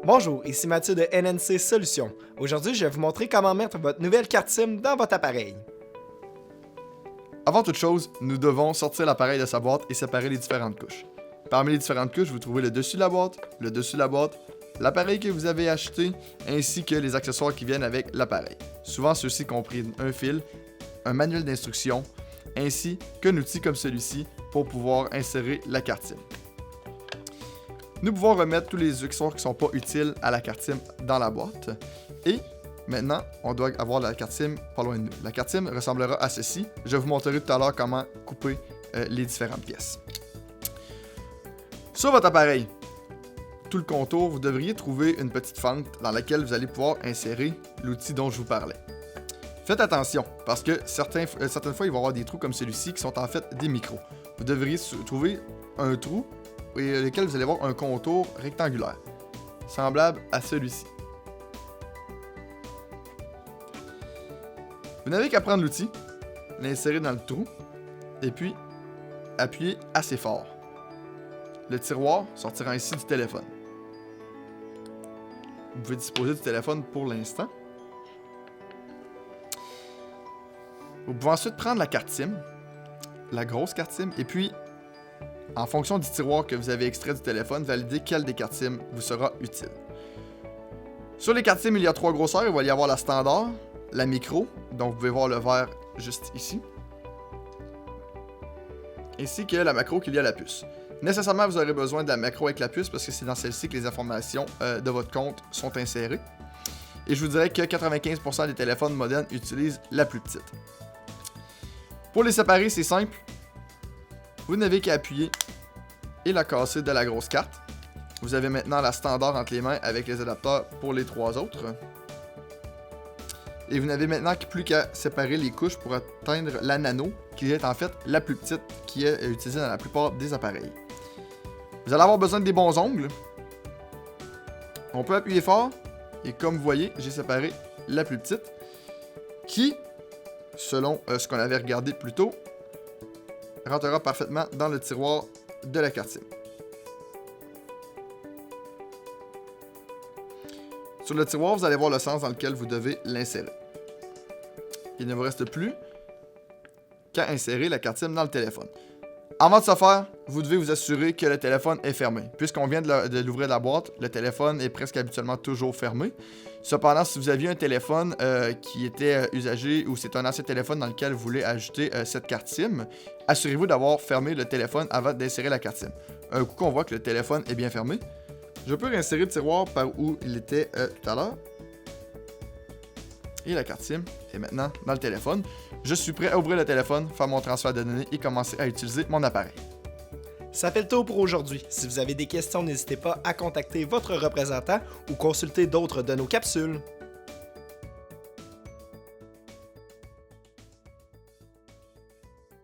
Bonjour, ici Mathieu de NNC Solutions. Aujourd'hui, je vais vous montrer comment mettre votre nouvelle carte SIM dans votre appareil. Avant toute chose, nous devons sortir l'appareil de sa boîte et séparer les différentes couches. Parmi les différentes couches, vous trouvez le dessus de la boîte, le dessus de la boîte, l'appareil que vous avez acheté, ainsi que les accessoires qui viennent avec l'appareil. Souvent, ceux-ci comprennent un fil, un manuel d'instruction, ainsi qu'un outil comme celui-ci pour pouvoir insérer la carte SIM. Nous pouvons remettre tous les accessoires qui ne sont pas utiles à la carte SIM dans la boîte. Et maintenant, on doit avoir la carte SIM pas loin de nous. La carte SIM ressemblera à ceci. Je vous montrerai tout à l'heure comment couper les différentes pièces. Sur votre appareil, tout le contour, vous devriez trouver une petite fente dans laquelle vous allez pouvoir insérer l'outil dont je vous parlais. Faites attention, parce que certaines fois, il va y avoir des trous comme celui-ci qui sont en fait des micros. Vous devriez trouver un trou et lequel vous allez voir un contour rectangulaire, semblable à celui-ci. Vous n'avez qu'à prendre l'outil, l'insérer dans le trou, et puis appuyer assez fort. Le tiroir sortira ainsi du téléphone. Vous pouvez disposer du téléphone pour l'instant. Vous pouvez ensuite prendre la carte SIM, la grosse carte SIM, et puis, en fonction du tiroir que vous avez extrait du téléphone, valider quelle des cartes SIM vous sera utile. Sur les cartes SIM, il y a 3 grosseurs. Il va y avoir la standard, la micro, donc vous pouvez voir le vert juste ici, ainsi que la macro qu'il y a la puce. Nécessairement, vous aurez besoin de la macro avec la puce parce que c'est dans celle-ci que les informations de votre compte sont insérées. Et je vous dirais que 95% des téléphones modernes utilisent la plus petite. Pour les séparer, c'est simple. Vous n'avez qu'à appuyer et la casser de la grosse carte. Vous avez maintenant la standard entre les mains avec les adapteurs pour les 3 autres. Et vous n'avez maintenant plus qu'à séparer les couches pour atteindre la nano, qui est en fait la plus petite qui est utilisée dans la plupart des appareils. Vous allez avoir besoin de des bons ongles. On peut appuyer fort. Et comme vous voyez, j'ai séparé la plus petite, qui, selon ce qu'on avait regardé plus tôt, rentrera parfaitement dans le tiroir de la carte SIM. Sur le tiroir, vous allez voir le sens dans lequel vous devez l'insérer. Il ne vous reste plus qu'à insérer la carte SIM dans le téléphone. Avant de ce faire, vous devez vous assurer que le téléphone est fermé. Puisqu'on vient de l'ouvrir de la boîte, le téléphone est presque habituellement toujours fermé. Cependant, si vous aviez un téléphone qui était usagé ou c'est un ancien téléphone dans lequel vous voulez ajouter cette carte SIM, assurez-vous d'avoir fermé le téléphone avant d'insérer la carte SIM. Un coup qu'on voit que le téléphone est bien fermé, je peux réinsérer le tiroir par où il était tout à l'heure. Et la carte SIM est maintenant dans le téléphone. Je suis prêt à ouvrir le téléphone, faire mon transfert de données et commencer à utiliser mon appareil. Ça fait le tour pour aujourd'hui. Si vous avez des questions, n'hésitez pas à contacter votre représentant ou consulter d'autres de nos capsules.